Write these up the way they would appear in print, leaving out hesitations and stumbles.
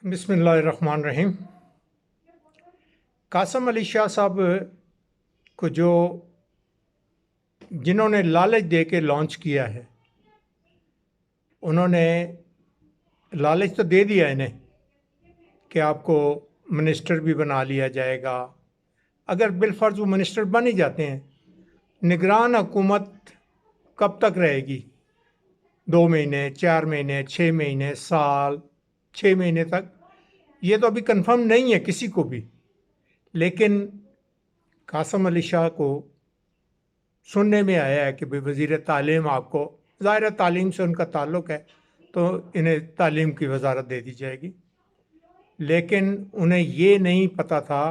بسم اللہ الرحمن الرحیم۔ قاسم علی شاہ صاحب کو جنہوں نے لالچ دے کے لانچ کیا ہے، انہوں نے لالچ تو دے دیا انہیں کہ آپ کو منسٹر بھی بنا لیا جائے گا۔ اگر بالفرض وہ منسٹر بن ہی جاتے ہیں، نگران حکومت کب تک رہے گی؟ 2 مہینے، 4 مہینے، 6 مہینے، سال، 6 مہینے تک؟ یہ تو ابھی کنفرم نہیں ہے کسی کو بھی، لیکن قاسم علی شاہ کو سننے میں آیا ہے کہ وزیر تعلیم، آپ کو ظاہر تعلیم سے ان کا تعلق ہے تو انہیں تعلیم کی وزارت دے دی جائے گی، لیکن انہیں یہ نہیں پتہ تھا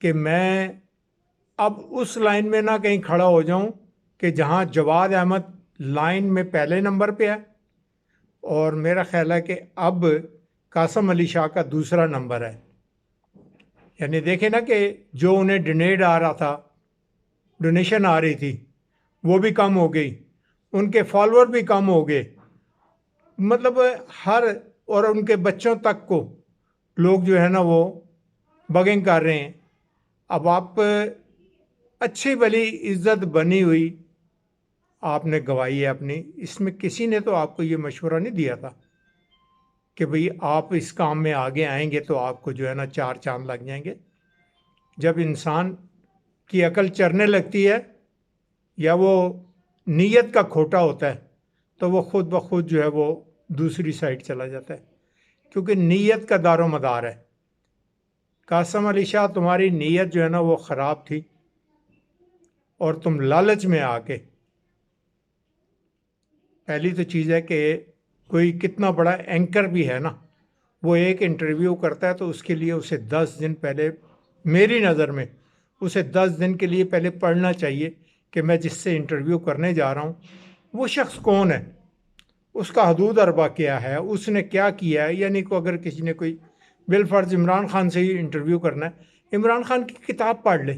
کہ میں اب اس لائن میں نہ کہیں کھڑا ہو جاؤں کہ جہاں جواد احمد لائن میں پہلے نمبر پہ ہے، اور میرا خیال ہے کہ اب قاسم علی شاہ کا دوسرا نمبر ہے۔ یعنی دیکھیں نا کہ جو انہیں ڈونیٹ آ رہا تھا، ڈونیشن آ رہی تھی، وہ بھی کم ہو گئی، ان کے فالوور بھی کم ہو گئے، مطلب اور ان کے بچوں تک کو لوگ جو ہے نا وہ بگنگ کر رہے ہیں۔ اب آپ اچھی بھلی عزت بنی ہوئی آپ نے گوائی ہے اپنی، اس میں کسی نے تو آپ کو یہ مشورہ نہیں دیا تھا کہ بھئی آپ اس کام میں آگے آئیں گے تو آپ کو جو ہے نا 4 چاند لگ جائیں گے۔ جب انسان کی عقل چرنے لگتی ہے یا وہ نیت کا کھوٹا ہوتا ہے تو وہ خود بخود جو ہے وہ دوسری سائڈ چلا جاتا ہے، کیونکہ نیت کا دار و مدار ہے۔ قاسم علی شاہ، تمہاری نیت جو ہے نا وہ خراب تھی، اور تم لالچ میں آ کے، پہلی تو چیز ہے کہ کوئی کتنا بڑا اینکر بھی ہے نا، وہ ایک انٹرویو کرتا ہے تو اس کے لیے اسے 10 دن پہلے، میری نظر میں اسے 10 دن کے لیے پہلے پڑھنا چاہیے کہ میں جس سے انٹرویو کرنے جا رہا ہوں وہ شخص کون ہے، اس کا حدود اربا کیا ہے، اس نے کیا کیا ہے۔ یعنی کہ اگر کسی نے کوئی بالفرض عمران خان سے ہی انٹرویو کرنا ہے، عمران خان کی کتاب پڑھ لے،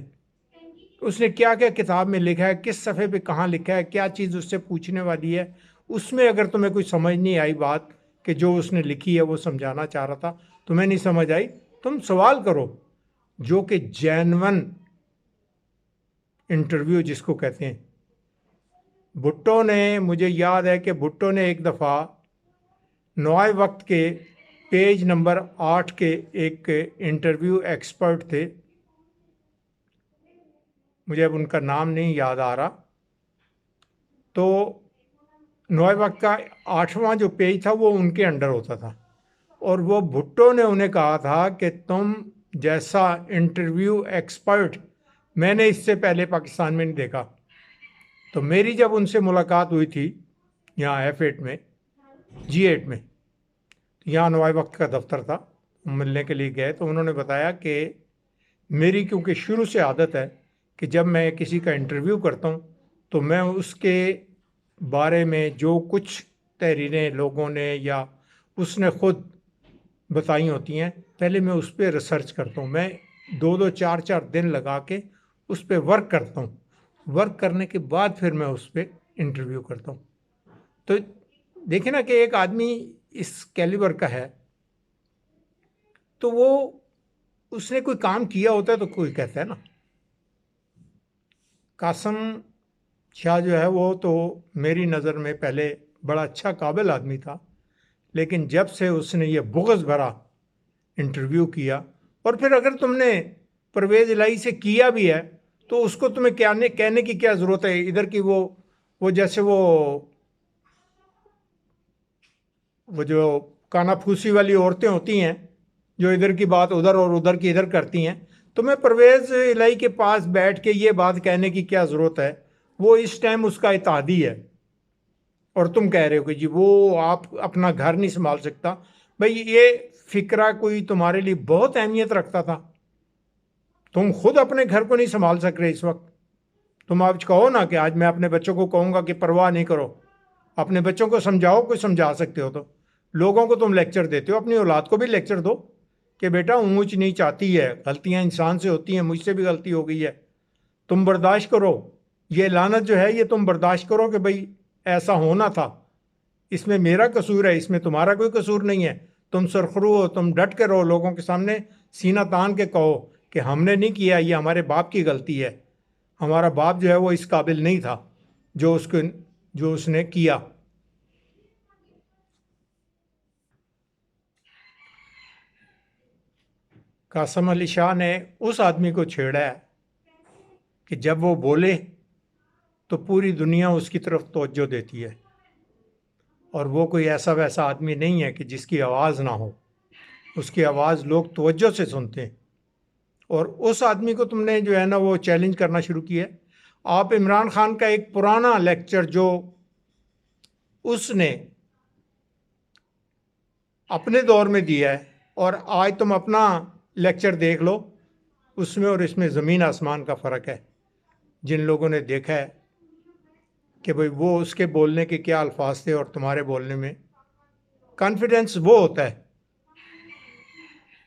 اس نے کیا کیا کتاب میں لکھا ہے، کس صفحے پہ کہاں لکھا ہے، کیا چیز اس سے پوچھنے والی ہے، اس میں اگر تمہیں کوئی سمجھ نہیں آئی بات کہ جو اس نے لکھی ہے وہ سمجھانا چاہ رہا تھا، تمہیں نہیں سمجھ آئی، تم سوال کرو، جو کہ جینون انٹرویو جس کو کہتے ہیں۔ بھٹو نے، مجھے یاد ہے کہ بھٹو نے ایک دفعہ نوائے وقت کے پیج نمبر 8 کے ایک انٹرویو ایکسپرٹ تھے، مجھے اب ان کا نام نہیں یاد آ رہا، تو نوائے وقت کا 8واں جو پیج تھا وہ ان کے انڈر ہوتا تھا، اور وہ بھٹو نے انہیں کہا تھا کہ تم جیسا انٹرویو ایکسپرٹ میں نے اس سے پہلے پاکستان میں نہیں دیکھا۔ تو میری جب ان سے ملاقات ہوئی تھی یہاں F8 میں، G8 میں، یہاں نوائے وقت کا دفتر تھا، ملنے کے لیے گئے تو انہوں نے بتایا کہ میری کیونکہ شروع سے عادت ہے کہ جب میں کسی کا انٹرویو کرتا ہوں تو میں اس کے بارے میں جو کچھ تحریریں لوگوں نے یا اس نے خود بتائی ہوتی ہیں، پہلے میں اس پہ ریسرچ کرتا ہوں، میں 2 4 دن لگا کے اس پہ ورک کرتا ہوں، ورک کرنے کے بعد پھر میں اس پہ انٹرویو کرتا ہوں۔ تو دیکھیں نا کہ ایک آدمی اس کیلیبر کا ہے تو وہ اس نے کوئی کام کیا ہوتا ہے تو کوئی کہتا ہے نا۔ قاسم شاہ جو ہے وہ تو میری نظر میں پہلے بڑا اچھا قابل آدمی تھا، لیکن جب سے اس نے یہ بغض بھرا انٹرویو کیا، اور پھر اگر تم نے پرویز الہی سے کیا بھی ہے تو اس کو تمہیں کہنے کی کیا ضرورت ہے؟ ادھر کی وہ جیسے وہ جو کانا پھوسی والی عورتیں ہوتی ہیں جو ادھر کی بات ادھر اور ادھر کی ادھر کرتی ہیں، تمہیں پرویز الہی کے پاس بیٹھ کے یہ بات کہنے کی کیا ضرورت ہے؟ وہ اس ٹائم اس کا اتحادی ہے، اور تم کہہ رہے ہو کہ جی وہ آپ اپنا گھر نہیں سنبھال سکتا۔ بھئی یہ فکرہ کوئی تمہارے لیے بہت اہمیت رکھتا تھا؟ تم خود اپنے گھر کو نہیں سنبھال سک رہے اس وقت، تم آج کہو نا کہ آج میں اپنے بچوں کو کہوں گا کہ پرواہ نہیں کرو، اپنے بچوں کو سمجھاؤ، کوئی سمجھا سکتے ہو تو لوگوں کو تم لیکچر دیتے ہو، اپنی اولاد کو بھی لیکچر دو کہ بیٹا اونچ نیچ آتی ہے، غلطیاں انسان سے ہوتی ہیں، مجھ سے بھی غلطی ہو گئی ہے، تم برداشت کرو، یہ لعنت جو ہے یہ تم برداشت کرو کہ بھئی ایسا ہونا تھا، اس میں میرا قصور ہے، اس میں تمہارا کوئی قصور نہیں ہے، تم سرخرو ہو، تم ڈٹ کے رہو، لوگوں کے سامنے سینہ تان کے کہو کہ ہم نے نہیں کیا، یہ ہمارے باپ کی غلطی ہے، ہمارا باپ جو ہے وہ اس قابل نہیں تھا جو اس نے کیا۔ قاسم علی شاہ نے اس آدمی کو چھیڑا ہے کہ جب وہ بولے تو پوری دنیا اس کی طرف توجہ دیتی ہے، اور وہ کوئی ایسا ویسا آدمی نہیں ہے کہ جس کی آواز نہ ہو، اس کی آواز لوگ توجہ سے سنتے ہیں۔ اور اس آدمی کو تم نے جو ہے نا وہ چیلنج کرنا شروع کیا ہے۔ آپ عمران خان کا ایک پرانا لیکچر جو اس نے اپنے دور میں دیا ہے، اور آج تم اپنا لیکچر دیکھ لو، اس میں اور اس میں زمین آسمان کا فرق ہے۔ جن لوگوں نے دیکھا ہے کہ بھئی وہ اس کے بولنے کے کیا الفاظ تھے اور تمہارے بولنے میں، کانفیڈنس وہ ہوتا ہے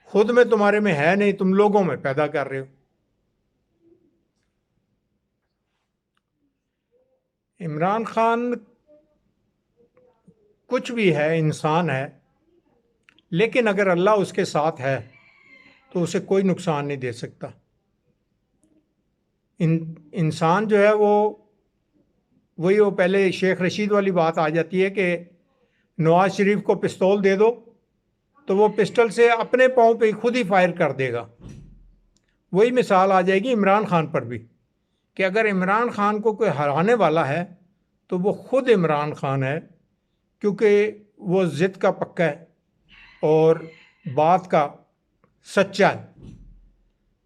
خود میں تمہارے میں ہے نہیں، تم لوگوں میں پیدا کر رہے ہو۔ عمران خان کچھ بھی ہے، انسان ہے، لیکن اگر اللہ اس کے ساتھ ہے تو اسے کوئی نقصان نہیں دے سکتا۔ انسان جو ہے وہ پہلے شیخ رشید والی بات آ جاتی ہے کہ نواز شریف کو پستول دے دو تو وہ پسٹل سے اپنے پاؤں پہ خود ہی فائر کر دے گا۔ وہی مثال آ جائے گی عمران خان پر بھی، کہ اگر عمران خان کو کوئی ہرانے والا ہے تو وہ خود عمران خان ہے، کیونکہ وہ ضد کا پکا ہے اور بات کا سچا ہے۔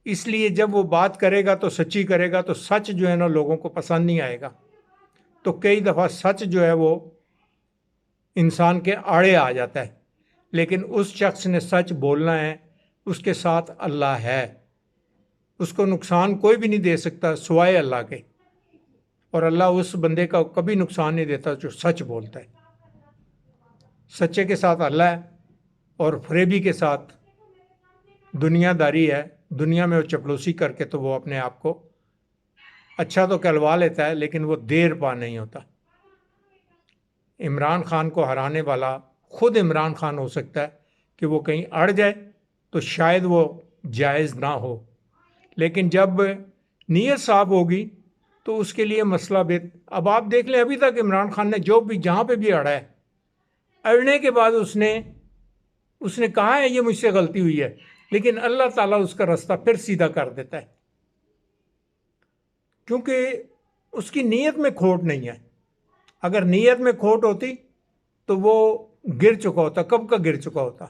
اس لیے جب وہ بات کرے گا تو سچی کرے گا، تو سچ جو ہے نا لوگوں کو پسند نہیں آئے گا۔ تو کئی دفعہ سچ جو ہے وہ انسان کے آڑے آ جاتا ہے، لیکن اس شخص نے سچ بولنا ہے، اس کے ساتھ اللہ ہے، اس کو نقصان کوئی بھی نہیں دے سکتا سوائے اللہ کے، اور اللہ اس بندے کا کبھی نقصان نہیں دیتا جو سچ بولتا ہے۔ سچے کے ساتھ اللہ ہے، اور فریبی کے ساتھ دنیا داری ہے۔ دنیا میں وہ چپلوسی کر کے تو وہ اپنے آپ کو اچھا تو کہلوا لیتا ہے، لیکن وہ دیر پا نہیں ہوتا۔ عمران خان کو ہرانے والا خود عمران خان ہو سکتا ہے کہ وہ کہیں اڑ جائے تو شاید وہ جائز نہ ہو، لیکن جب نیت صاف ہوگی تو اس کے لیے مسئلہ اب آپ دیکھ لیں، ابھی تک عمران خان نے جو بھی جہاں پہ بھی اڑا ہے، اڑنے کے بعد اس نے کہا ہے یہ مجھ سے غلطی ہوئی ہے، لیکن اللہ تعالیٰ اس کا راستہ پھر سیدھا کر دیتا ہے، کیونکہ اس کی نیت میں کھوٹ نہیں ہے۔ اگر نیت میں کھوٹ ہوتی تو وہ گر چکا ہوتا، کب کا گر چکا ہوتا۔